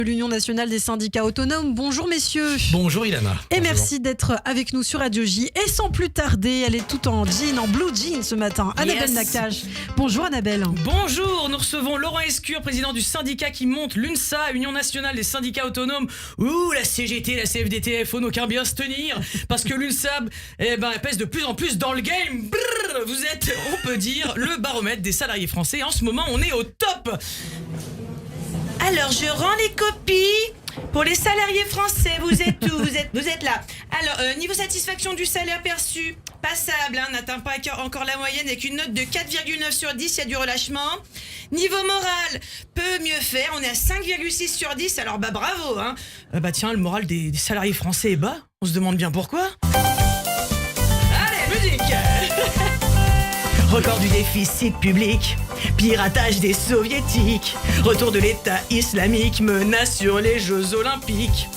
L'Union nationale des syndicats autonomes. Bonjour messieurs. Bonjour Ilana. Et Bonjour. merci d'être avec nous sur Radio J. Et sans plus tarder, elle est toute en jean, en blue jean ce matin. Annabelle Nakache. Bonjour Annabelle. Bonjour, nous recevons Laurent Escure, président du syndicat qui monte l'UNSA, Union nationale des syndicats autonomes. Ouh, la CGT, la CFDT, faut n'aucun bien se tenir. Parce que l'UNSA, elle pèse de plus en plus dans le game. Brrr, vous êtes, on peut dire, le baromètre des salariés français. En ce moment, on est au top. Alors, je rends les copies pour les salariés français. Vous êtes où? Vous êtes là. Alors, niveau satisfaction du salaire perçu, passable, n'atteint pas encore la moyenne avec une note de 4,9 sur 10, il y a du relâchement. Niveau moral, peut mieux faire, on est à 5,6 sur 10, alors bravo. Tiens, le moral des salariés français est bas, on se demande bien pourquoi. Allez, musique. Record du déficit public, piratage des soviétiques, retour de l'État islamique, menace sur les Jeux Olympiques.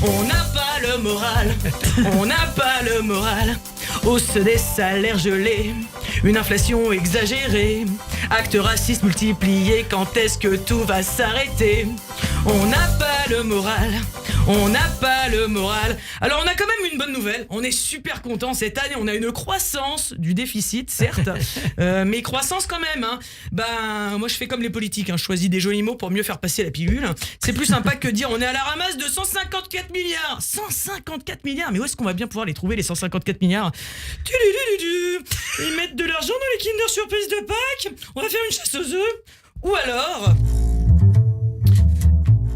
On n'a pas le moral, on n'a pas le moral. Hausse des salaires gelés, une inflation exagérée, actes racistes multipliés, quand est-ce que tout va s'arrêter? On n'a pas le moral, on n'a pas le moral. Alors on a quand même une bonne nouvelle, on est super contents cette année, on a une croissance du déficit certes, mais croissance quand même. Moi je fais comme les politiques, je choisis des jolis mots pour mieux faire passer la pilule. C'est plus sympa que dire on est à la ramasse de 154 milliards. 154 milliards, mais où est-ce qu'on va bien pouvoir les trouver les 154 milliards? Ils mettent de l'argent dans les Kinder Surprise de Pâques, on va faire une chasse aux œufs. Ou alors...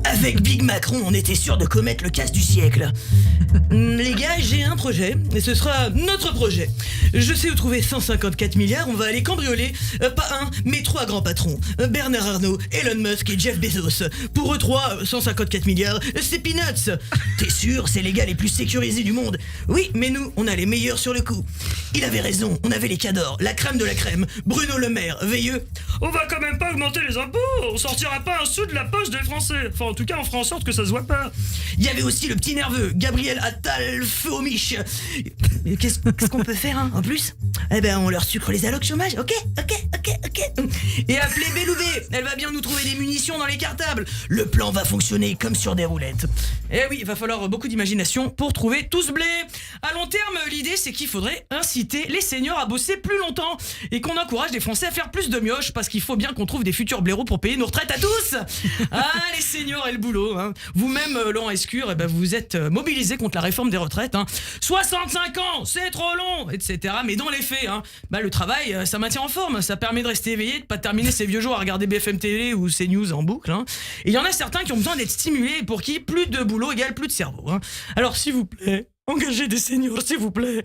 Avec Big Macron, on était sûr de commettre le casse du siècle. Les gars, j'ai un projet, et ce sera notre projet. Je sais où trouver 154 milliards, on va aller cambrioler, pas un, mais 3 grands patrons. Bernard Arnault, Elon Musk et Jeff Bezos. Pour eux 3, 154 milliards, c'est peanuts. T'es sûr, c'est les gars les plus sécurisés du monde? Oui, mais nous, on a les meilleurs sur le coup. Il avait raison, on avait les cadors, la crème de la crème. Bruno Le Maire, veilleux. On va quand même pas augmenter les impôts, on sortira pas un sou de la poche des Français. Enfin, en tout cas, on fera en sorte que ça se voit pas. Il y avait aussi le petit nerveux, Gabriel Attal, feu aux miches. Qu'est-ce qu'on peut faire, en plus? On leur sucre les allocs chômage, ok. Et appelez Belloubet, elle va bien nous trouver des munitions dans les cartables. Le plan va fonctionner comme sur des roulettes. Eh oui, il va falloir beaucoup d'imagination pour trouver tout ce blé. À long terme, l'idée c'est qu'il faudrait inciter les seniors à bosser plus longtemps et qu'on encourage les Français à faire plus de mioches parce qu'il faut bien qu'on trouve des futurs blaireaux pour payer nos retraites à tous. Les seniors et le boulot. Vous-même, Laurent Escure, vous vous êtes mobilisé contre la réforme des retraites. 65 ans, c'est trop long, etc. Mais dans les faits, le travail, ça maintient en forme. Ça permet de rester éveillé, de pas terminer ses vieux jours à regarder BFM TV ou CNews en boucle. Et il y en a certains qui ont besoin d'être stimulés pour qui plus de boulot égale plus de cerveau. Alors s'il vous plaît, engagez des seniors, s'il vous plaît.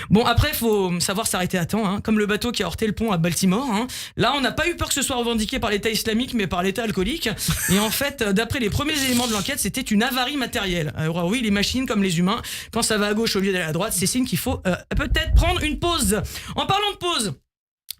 Bon, après, faut savoir s'arrêter à temps, comme le bateau qui a heurté le pont à Baltimore. Là, on n'a pas eu peur que ce soit revendiqué par l'État islamique, mais par l'État alcoolique. Et en fait, d'après les premiers éléments de l'enquête, c'était une avarie matérielle. Alors oui, les machines, comme les humains, quand ça va à gauche au lieu d'aller à droite, c'est signe qu'il faut peut-être prendre une pause. En parlant de pause...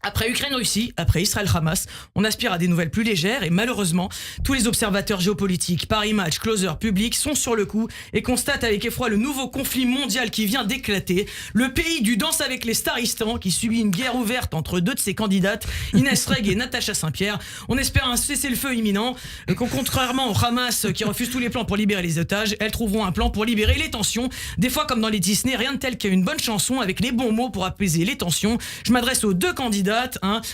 Après Ukraine-Russie, après Israël-Hamas, on aspire à des nouvelles plus légères et malheureusement, tous les observateurs géopolitiques, Paris Match, Closer, Public sont sur le coup et constatent avec effroi le nouveau conflit mondial qui vient d'éclater. Le pays du Danse avec les Staristan qui subit une guerre ouverte entre 2 de ses candidates, Inès Reg et Natacha Saint-Pierre. On espère un cessez-le-feu imminent, contrairement au Hamas qui refuse tous les plans pour libérer les otages, elles trouveront un plan pour libérer les tensions. Des fois, comme dans les Disney, rien de tel qu'une bonne chanson avec les bons mots pour apaiser les tensions. Je m'adresse aux 2 candidats.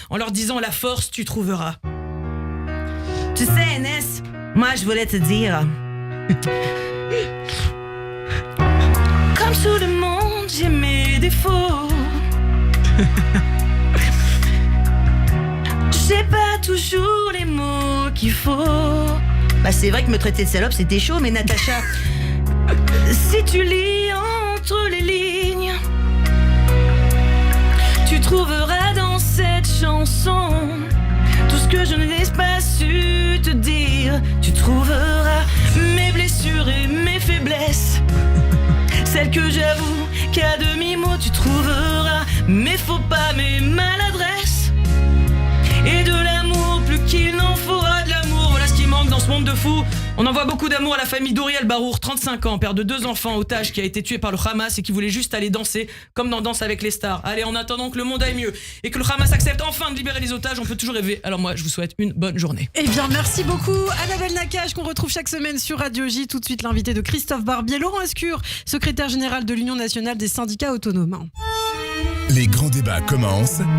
En leur disant la force tu trouveras. Tu sais, Inès, moi je voulais te dire, comme tout le monde, j'ai mes défauts. J'ai pas toujours les mots qu'il faut. C'est vrai que me traiter de salope c'était chaud, mais Natacha, si tu lis entre les lignes, tu trouveras dans cette chanson tout ce que je n'ai pas su te dire. Tu trouveras mes blessures et mes faiblesses, celles que j'avoue qu'à demi-mot tu trouveras mes faux pas, mes maladresses, et de l'amour plus qu'il n'en faudra de l'amour. Voilà ce qui manque dans ce ce monde de fou, on envoie beaucoup d'amour à la famille d'Ouri Al-Barour, 35 ans, père de 2 enfants, otage, qui a été tué par le Hamas et qui voulait juste aller danser comme dans Danse avec les stars. Allez, en attendant que le monde aille mieux et que le Hamas accepte enfin de libérer les otages, on peut toujours rêver. Alors moi, je vous souhaite une bonne journée. Eh bien, merci beaucoup Annabelle Nakache, qu'on retrouve chaque semaine sur Radio J. Tout de suite, l'invité de Christophe Barbier, Laurent Escure, secrétaire général de l'Union nationale des syndicats autonomes. Les grands débats commencent.